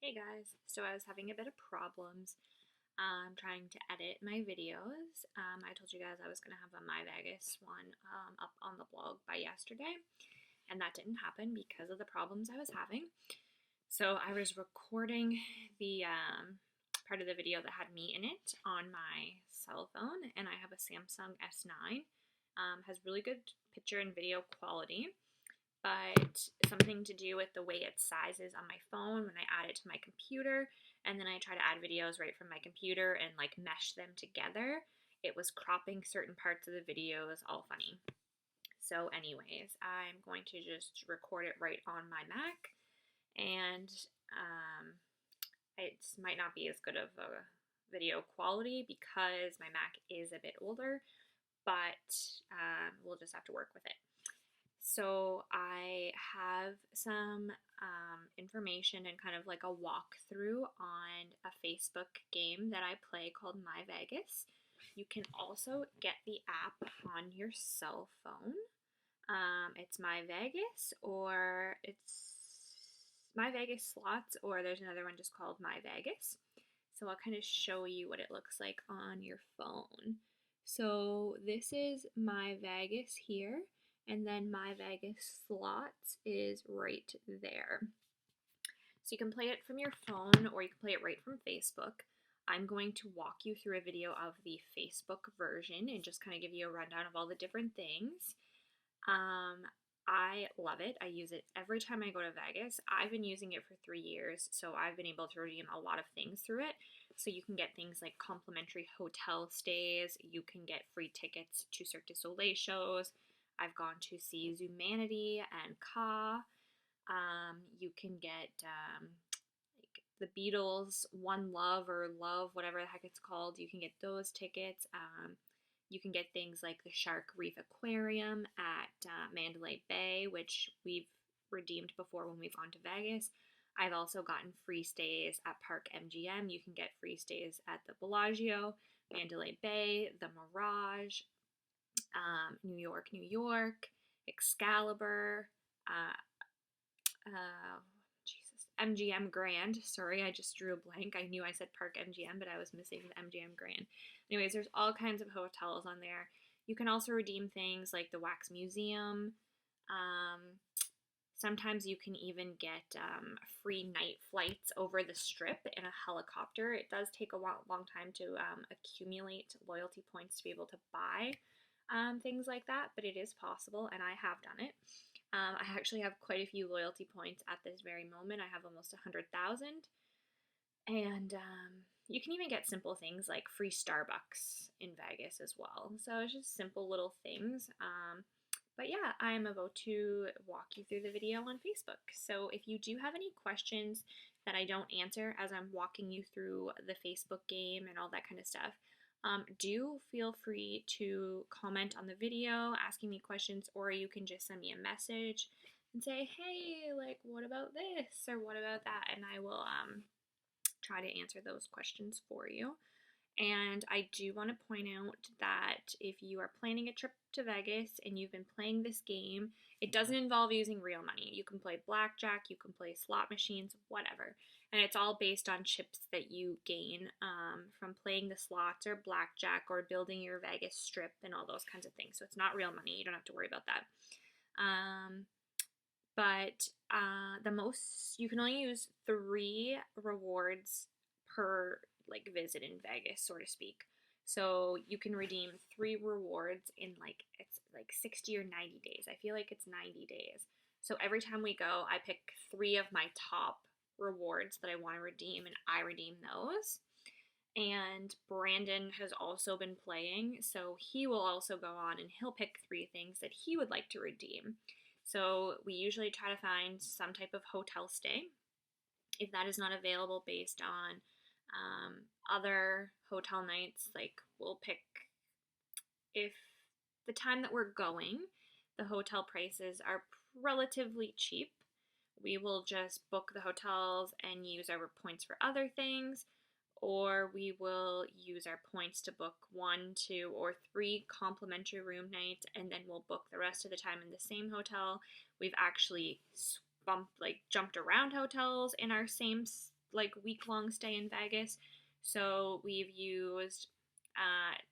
Hey guys, so I was having a bit of problems trying to edit my videos. I told you guys I was going to have a myVegas one up on the blog by yesterday, and that didn't happen because of the problems I was having. So I was recording the part of the video that had me in it on my cell phone, and I have a Samsung S9. Has really good picture and video quality, but something to do with the way it sizes on my phone when I add it to my computer, and then I try to add videos right from my computer and like mesh them together. It was cropping certain parts of the videos all funny. So, anyways, I'm going to just record it right on my Mac, and it might not be as good of a video quality because my Mac is a bit older, but we'll just have to work with it. So I have some information and kind of like a walkthrough on a Facebook game that I play called myVegas. You can also get the app on your cell phone. It's myVegas, or it's myVegas Slots, or there's another one just called myVegas. So I'll kind of show you what it looks like on your phone. So this is myVegas here, and then myVegas Slots is right there. So you can play it from your phone or you can play it right from Facebook. I'm going to walk you through a video of the Facebook version and just kind of give you a rundown of all the different things. I love it. I use it every time I go to Vegas. I've been using it for 3 years, so I've been able to redeem a lot of things through it. So you can get things like complimentary hotel stays. You can get free tickets to Cirque du Soleil shows. I've gone to see Zumanity and Ka. You can get like the Beatles, One Love or Love, whatever the heck it's called. You can get those tickets. You can get things like the Shark Reef Aquarium at Mandalay Bay, which we've redeemed before when we've gone to Vegas. I've also gotten free stays at Park MGM. You can get free stays at the Bellagio, Mandalay Bay, the Mirage, New York, Excalibur, Jesus, MGM Grand. Sorry, I just drew a blank. I knew I said Park MGM, but I was missing the MGM Grand. Anyways, there's all kinds of hotels on there. You can also redeem things like the Wax Museum. Sometimes you can even get free night flights over the strip in a helicopter. It does take a long time to accumulate loyalty points to be able to buy things like that, but it is possible, and I have done it. I actually have quite a few loyalty points at this very moment. I have almost 100,000. And you can even get simple things like free Starbucks in Vegas as well. So it's just simple little things. But yeah, I am about to walk you through the video on Facebook. So if you do have any questions that I don't answer as I'm walking you through the Facebook game and all that kind of stuff, do feel free to comment on the video asking me questions, or you can just send me a message and say, hey, like, what about this or what about that, and I will try to answer those questions for you. And I do want to point out that if you are planning a trip to Vegas and you've been playing this game, it doesn't involve using real money. You can play blackjack, you can play slot machines, whatever. And it's all based on chips that you gain from playing the slots or blackjack or building your Vegas strip and all those kinds of things. So it's not real money. You don't have to worry about that. But the most, you can only use 3 rewards per like visit in Vegas, so to speak. So you can redeem 3 rewards in it's like 60 or 90 days. I feel like it's 90 days. So every time we go, I pick 3 of my top rewards that I want to redeem, and I redeem those. And Brandon has also been playing, so he will also go on and he'll pick 3 things that he would like to redeem. So we usually try to find some type of hotel stay. If that is not available based on other hotel nights, like we'll pick, if the time that we're going, the hotel prices are relatively cheap, we will just book the hotels and use our points for other things, or we will use our points to book 1, 2, or 3 complimentary room nights, and then we'll book the rest of the time in the same hotel. We've actually jumped around hotels in our same like week-long stay in Vegas. So we've used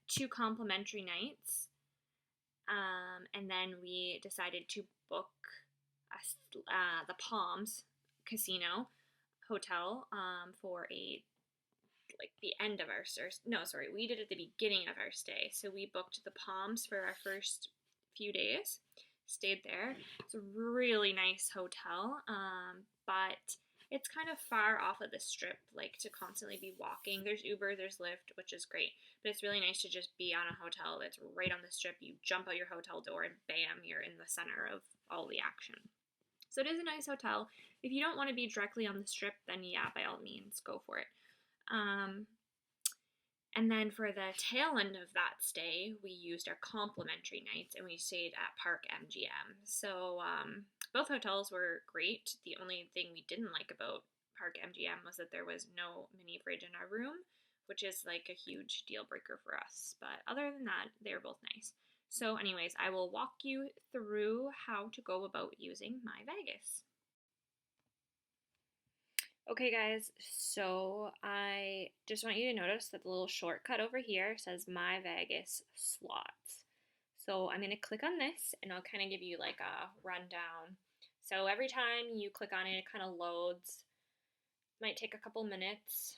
2 complimentary nights, and then we decided to book the Palms Casino Hotel for a like the end of our no, sorry, we did it at the beginning of our stay. So we booked the Palms for our first few days, stayed there. It's a really nice hotel, but it's kind of far off of the strip, like to constantly be walking. There's Uber, there's Lyft, which is great, but it's really nice to just be on a hotel that's right on the strip. You jump out your hotel door and bam, you're in the center of all the action. So it is a nice hotel. If you don't want to be directly on the strip, then yeah, by all means, go for it. And then for the tail end of that stay, we used our complimentary nights and we stayed at Park MGM. So both hotels were great. The only thing we didn't like about Park MGM was that there was no mini fridge in our room, which is like a huge deal breaker for us. But other than that, they were both nice. So anyways, I will walk you through how to go about using myVegas. Okay guys, so I just want you to notice that the little shortcut over here says myVegas slots. So I'm going to click on this and I'll kind of give you like a rundown. So every time you click on it, it kind of loads. Might take a couple minutes.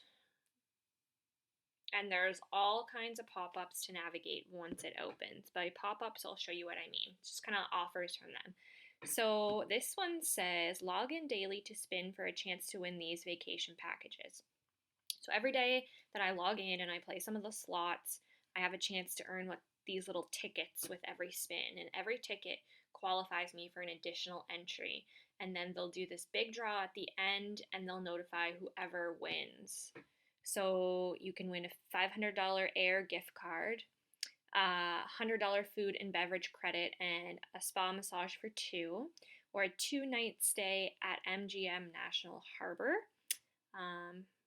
And there's all kinds of pop-ups to navigate once it opens. By pop-ups, I'll show you what I mean. It's just kind of offers from them. So this one says, log in daily to spin for a chance to win these vacation packages. So every day that I log in and I play some of the slots, I have a chance to earn these little tickets with every spin. And every ticket qualifies me for an additional entry. And then they'll do this big draw at the end and they'll notify whoever wins. So you can win a $500 air gift card, $100 food and beverage credit, and a spa massage for 2, or a 2-night stay at MGM National Harbor.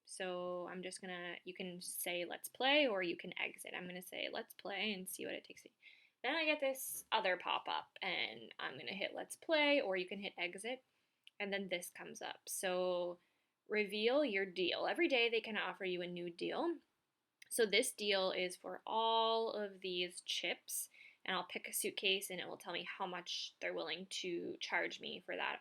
So I'm just gonna, you can say let's play or you can exit. I'm gonna say let's play and see what it takes me. Then I get this other pop-up and I'm gonna hit let's play, or you can hit exit, and then this comes up. So reveal your deal. Every day they can offer you a new deal. So this deal is for all of these chips, and I'll pick a suitcase and it will tell me how much they're willing to charge me for that.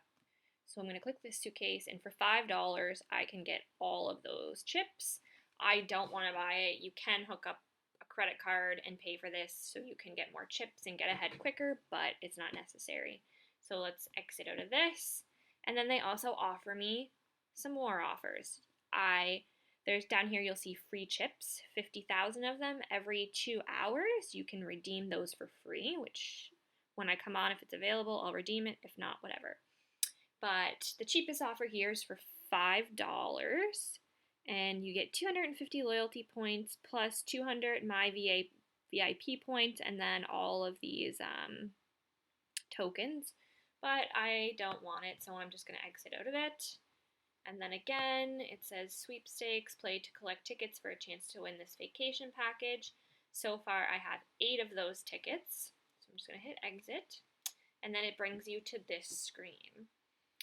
So I'm going to click this suitcase, and for $5 I can get all of those chips. I don't want to buy it. You can hook up a credit card and pay for this so you can get more chips and get ahead quicker, but it's not necessary. So let's exit out of this. And then they also offer me some more offers. There's down here you'll see free chips, 50,000 of them every 2 hours. You can redeem those for free, which when I come on, if it's available, I'll redeem it. If not, whatever. But the cheapest offer here is for $5, and you get 250 loyalty points plus 200 myVIP points, and then all of these tokens. But I don't want it, so I'm just going to exit out of it. And then again, it says sweepstakes, play to collect tickets for a chance to win this vacation package. So far, I have 8 of those tickets. So I'm just going to hit exit. And then it brings you to this screen.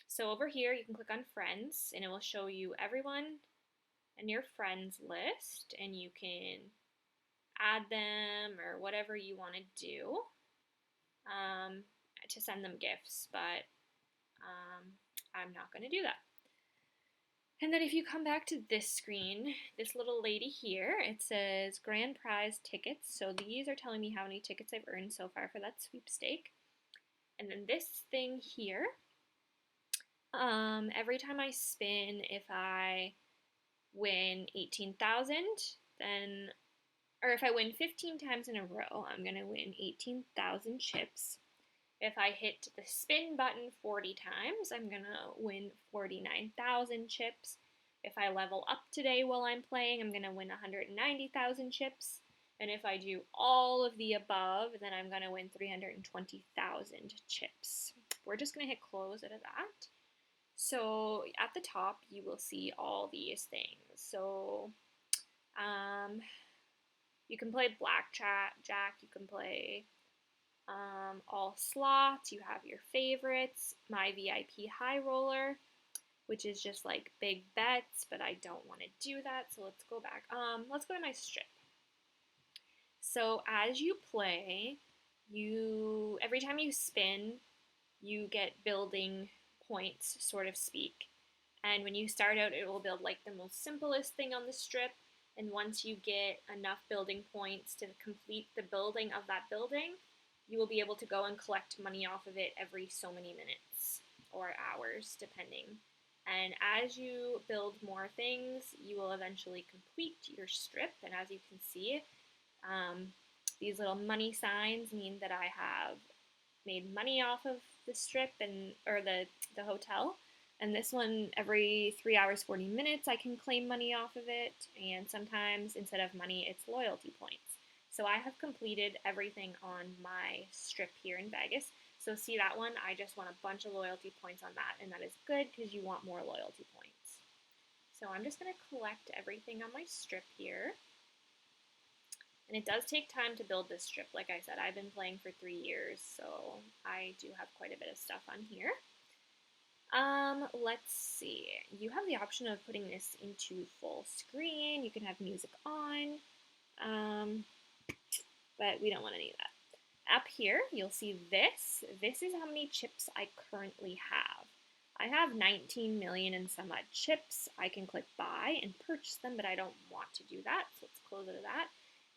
So over here, you can click on friends, and it will show you everyone in your friends list. And you can add them or whatever you want to do to send them gifts. But I'm not going to do that. And then if you come back to this screen, this little lady here, it says grand prize tickets. So these are telling me how many tickets I've earned so far for that sweepstake. And then this thing here, every time I spin, if I win 18,000, then, or if I win 15 times in a row, I'm going to win 18,000 chips. If I hit the spin button 40 times, I'm going to win 49,000 chips. If I level up today while I'm playing, I'm going to win 190,000 chips. And if I do all of the above, then I'm going to win 320,000 chips. We're just going to hit close out of that. So at the top, you will see all these things. So you can play blackjack, you can play all slots, you have your favorites, myVIP High Roller, which is just like big bets, but I don't want to do that. So let's go back. Let's go to my strip. So as you play, every time you spin, you get building points, sort of speak. And when you start out, it will build like the most simplest thing on the strip. And once you get enough building points to complete the building of that building, you will be able to go and collect money off of it every so many minutes or hours, depending. And as you build more things, you will eventually complete your strip. And as you can see, these little money signs mean that I have made money off of the strip or the hotel. And this one, every 3 hours, 40 minutes, I can claim money off of it. And sometimes instead of money, it's loyalty points. So I have completed everything on my strip here in Vegas. So see that one? I just won a bunch of loyalty points on that. And that is good because you want more loyalty points. So I'm just going to collect everything on my strip here. And it does take time to build this strip. Like I said, I've been playing for 3 years, so I do have quite a bit of stuff on here. Let's see. You have the option of putting this into full screen. You can have music on, but we don't want any of that. Up here, you'll see this. This is how many chips I currently have. I have 19 million and some odd chips. I can click buy and purchase them, but I don't want to do that, so let's close out of that.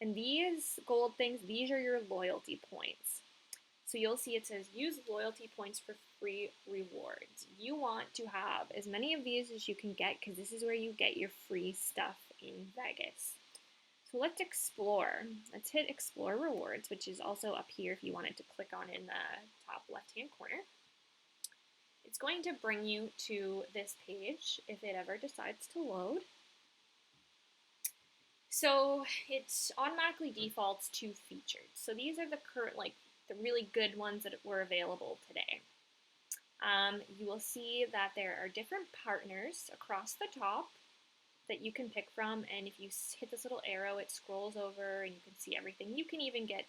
And these gold things, these are your loyalty points. So you'll see it says use loyalty points for free rewards. You want to have as many of these as you can get because this is where you get your free stuff in Vegas. So let's explore. Let's hit explore rewards, which is also up here if you wanted to click on in the top left-hand corner. It's going to bring you to this page if it ever decides to load. So it automatically defaults to featured. So these are the current, like the really good ones that were available today. You will see that there are different partners across the top that you can pick from, and if you hit this little arrow, it scrolls over and you can see everything. You can even get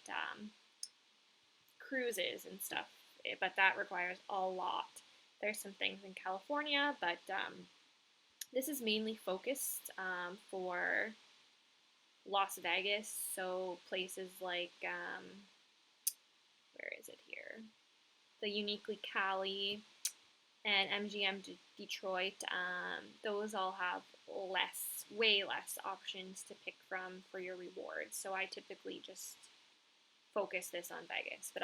cruises and stuff, but that requires a lot. There's some things in California, but this is mainly focused for Las Vegas, so places like, where is it here? The Uniquely Cali and MGM Detroit, those all have way less options to pick from for your rewards. So I typically just focus this on Vegas. But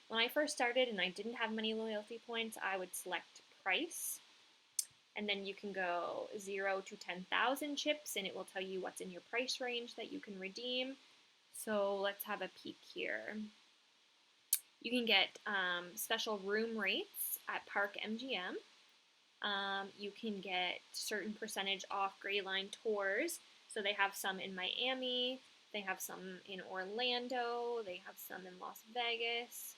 when I first started and I didn't have many loyalty points, I would select price. And then you can go 0 to 10,000 chips, and it will tell you what's in your price range that you can redeem. So let's have a peek here. You can get special room rates at Park MGM. You can get certain percentage off Gray Line tours. So they have some in Miami, they have some in Orlando, they have some in Las Vegas.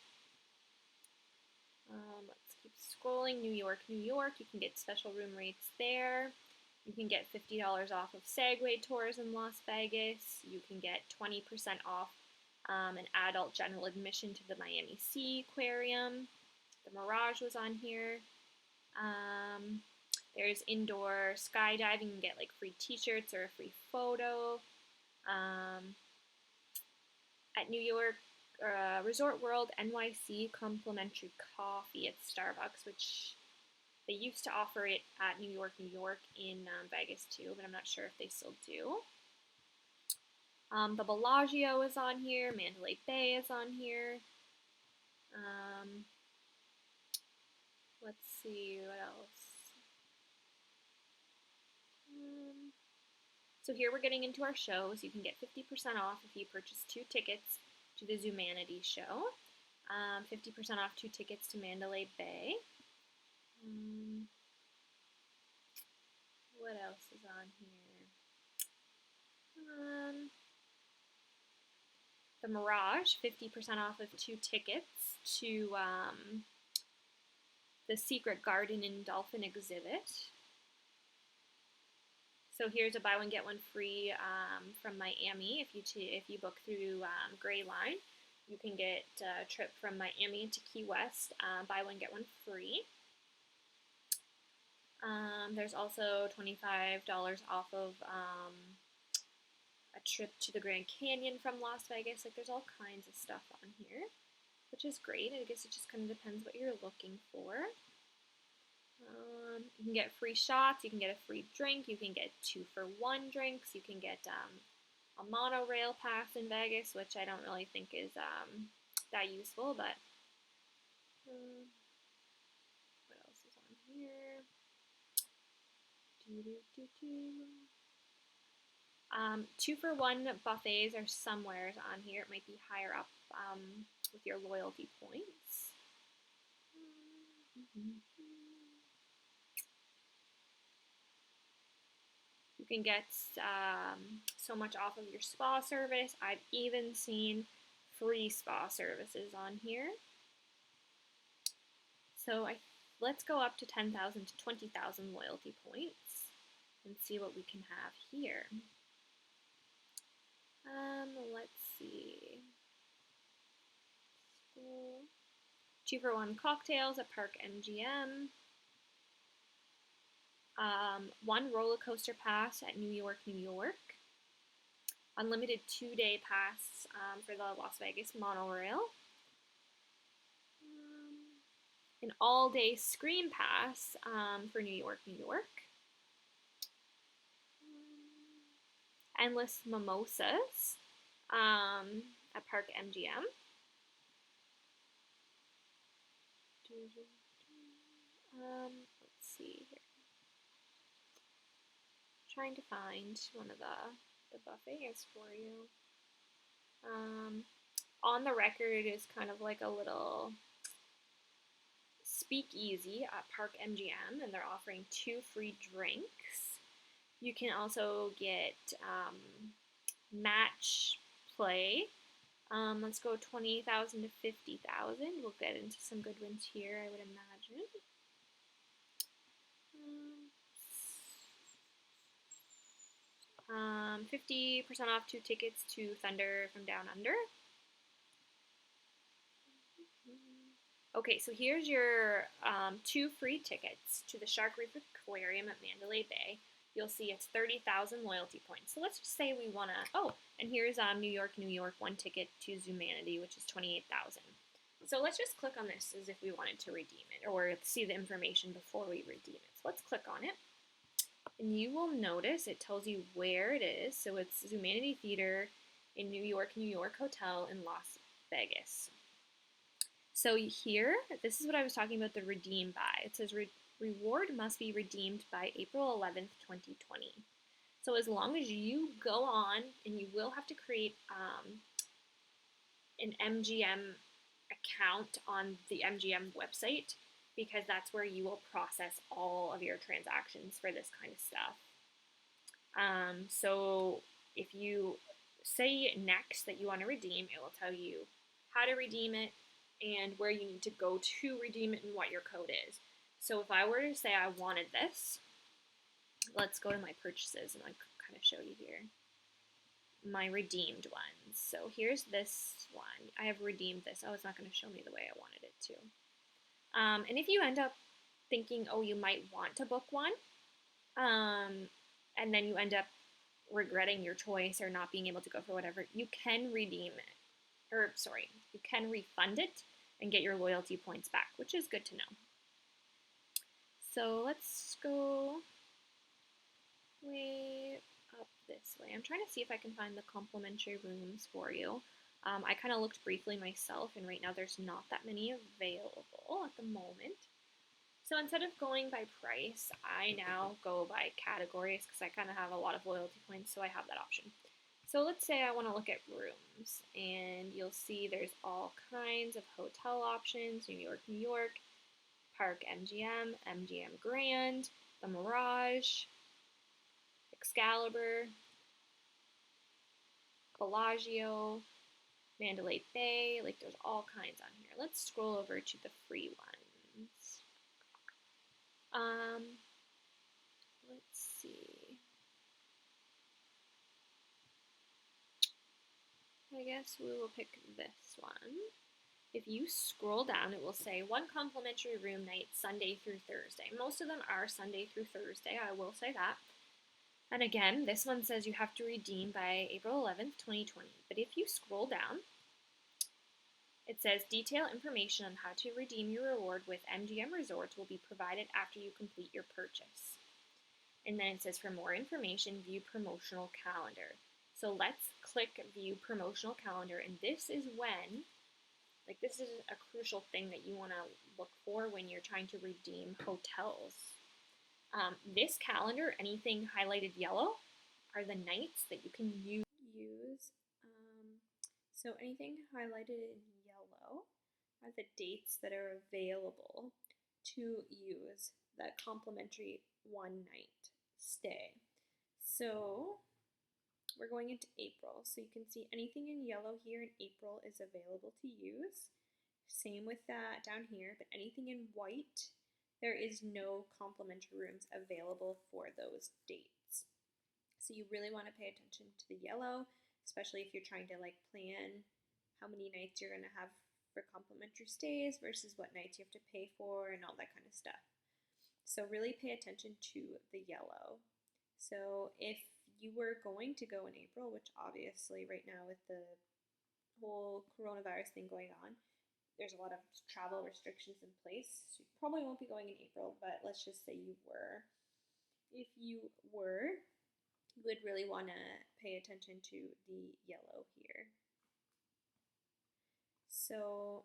Let's keep scrolling. New York, New York. You can get special room rates there. You can get $50 off of Segway tours in Las Vegas. You can get 20% off an adult general admission to the Miami Sea Aquarium. The Mirage was on here. There's indoor skydiving. You can get like free t-shirts or a free photo. At New York Resort World NYC, complimentary coffee at Starbucks, which they used to offer it at New York, in Vegas too, but I'm not sure if they still do. The Bellagio is on here. Mandalay Bay is on here. Let's see what else. So here we're getting into our shows. You can get 50% off if you purchase 2 tickets to the Zumanity show. 50% off 2 tickets to Mandalay Bay. What else is on here? The Mirage, 50% off of 2 tickets to the Secret Garden and Dolphin exhibit. So here's a buy one get one free from Miami. If you book through Gray Line, you can get a trip from Miami to Key West, buy one get one free. There's also $25 off of a trip to the Grand Canyon from Las Vegas. Like, there's all kinds of stuff on here, which is great. I guess it just kind of depends what you're looking for. You can get free shots, you can get a free drink, you can get 2-for-1 drinks, you can get a monorail pass in Vegas, which I don't really think is that useful, but what else is on here? 2-for-1 buffets are somewhere on here. It might be higher up with your loyalty points. You can get so much off of your spa service. I've even seen free spa services on here. So let's go up to 10,000 to 20,000 loyalty points and see what we can have here. Let's see. 2-for-1 cocktails at Park MGM. 1 roller coaster pass at New York, New York. Unlimited 2-day pass for the Las Vegas monorail. An all-day screen pass for New York, New York. Endless mimosas at Park MGM. Let's see here. Trying to find one of the buffets for you. On the Record is kind of like a little speakeasy at Park MGM, and they're offering 2 free drinks. You can also get match play. Let's go 20,000 to 50,000. We'll get into some good ones here, I would imagine. 50% off 2 tickets to Thunder from Down Under. Okay, so here's your 2 free tickets to the Shark Reef Aquarium at Mandalay Bay. You'll see it's 30,000 loyalty points. So let's just say we want to, oh, and here's New York, New York, 1 ticket to Zoomanity, which is 28,000. So let's just click on this as if we wanted to redeem it, or see the information before we redeem it. So let's click on it. And you will notice it tells you where it is. So it's Zoomanity Theater in New York, New York Hotel in Las Vegas. So here, this is what I was talking about, the redeem by. It says reward must be redeemed by April 11th, 2020. So as long as you go on, and you will have to create an MGM account on the MGM website, because that's where you will process all of your transactions for this kind of stuff. So if you say next that you want to redeem, it will tell you how to redeem it and where you need to go to redeem it and what your code is. So if I were to say I wanted this, let's go to my purchases and I kind of show you here my redeemed ones. So here's this one. I have redeemed this. Oh, it's not going to show me the way I wanted it to. And if you end up thinking, oh, you might want to book one, and then you end up regretting your choice or not being able to go for whatever, you can redeem it. Or, sorry, you can refund it and get your loyalty points back, which is good to know. So let's go way up this way. I'm trying to see if I can find the complimentary rooms for you. I kind of looked briefly myself, and right now there's not that many available at the moment. So instead of going by price, I now go by categories because I kind of have a lot of loyalty points, so I have that option. So let's say I want to look at rooms, and you'll see there's all kinds of hotel options: New York, New York, Park MGM, MGM Grand, the Mirage, Excalibur, Bellagio, Mandalay Bay. Like, there's all kinds on here. Let's scroll over to the free ones. Let's see. I guess we will pick this one. If you scroll down, it will say 1 complimentary room night Sunday through Thursday. Most of them are Sunday through Thursday, I will say that. And again, this one says you have to redeem by April 11th, 2020. But if you scroll down, it says detailed information on how to redeem your reward with MGM Resorts will be provided after you complete your purchase. And then it says for more information, view promotional calendar. So let's click view promotional calendar, and this is when, like, this is a crucial thing that you want to look for when you're trying to redeem hotels. This calendar, anything highlighted yellow, are the nights that you can use. So anything highlighted in yellow are the dates that are available to use that complimentary one night stay. So we're going into April, so you can see anything in yellow here in April is available to use. Same with that down here, but anything in white, there is no complimentary rooms available for those dates. So you really want to pay attention to the yellow, especially if you're trying to like plan how many nights you're going to have for complimentary stays versus what nights you have to pay for and all that kind of stuff. So really pay attention to the yellow. So if you were going to go in April, which obviously right now with the whole coronavirus thing going on, there's a lot of travel restrictions in place. So you probably won't be going in April, but let's just say you were. If you were, you would really want to pay attention to the yellow here. So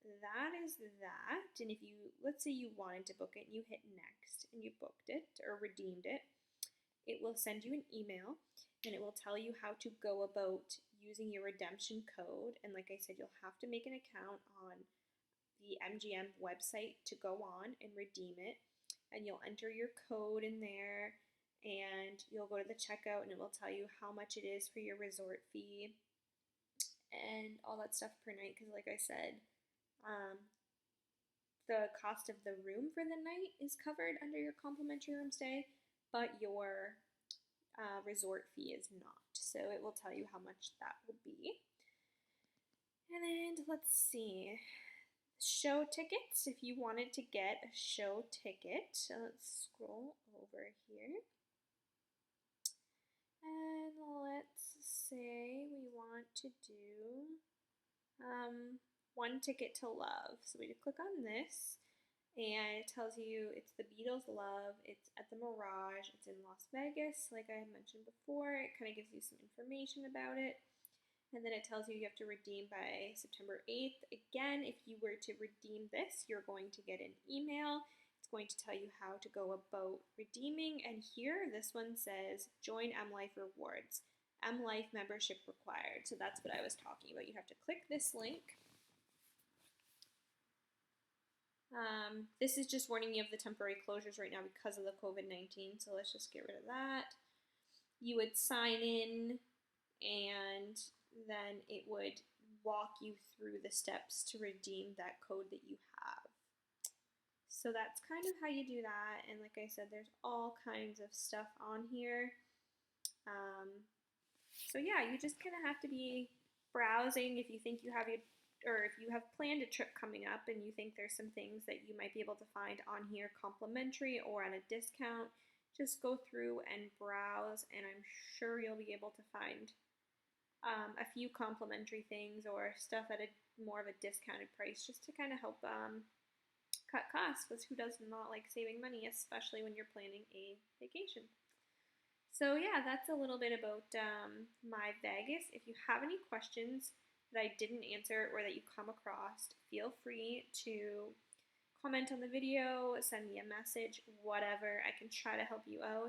that is that. And if you, let's say you wanted to book it and you hit next and you booked it or redeemed it, it will send you an email and it will tell you how to go about using your redemption code. And like I said, you'll have to make an account on the MGM website to go on and redeem it. And you'll enter your code in there and you'll go to the checkout and it will tell you how much it is for your resort fee and all that stuff per night. Because like I said, the cost of the room for the night is covered under your complimentary room stay, but your resort fee is not. So it will tell you how much that will be. And then let's see, show tickets. If you wanted to get a show ticket, so let's scroll over here. And let's say we want to do One Ticket to Love. So we click on this and it tells you it's the Beatles Love. It's at the Mirage. It's in Las Vegas, like I had mentioned before. It kind of gives you some information about it. And then it tells you have to redeem by September 8th. Again, if you were to redeem this, you're going to get an email. It's going to tell you how to go about redeeming. And here, this one says, join M Life Rewards. M Life membership required. So that's what I was talking about. You have to click this link. This is just warning you of the temporary closures right now because of the COVID-19. So let's just get rid of that. You would sign in and then it would walk you through the steps to redeem that code that you have. So that's kind of how you do that. And like I said, there's all kinds of stuff on here. So yeah, you just kind of have to be browsing if you think you have or if you have planned a trip coming up and you think there's some things that you might be able to find on here complimentary or at a discount, just go through and browse and I'm sure you'll be able to find a few complimentary things or stuff at a more of a discounted price just to kind of help cut costs, because who does not like saving money, especially when you're planning a vacation. So yeah, that's a little bit about myVegas. If you have any questions that I didn't answer or that you come across, feel free to comment on the video, send me a message, whatever. I can try to help you out.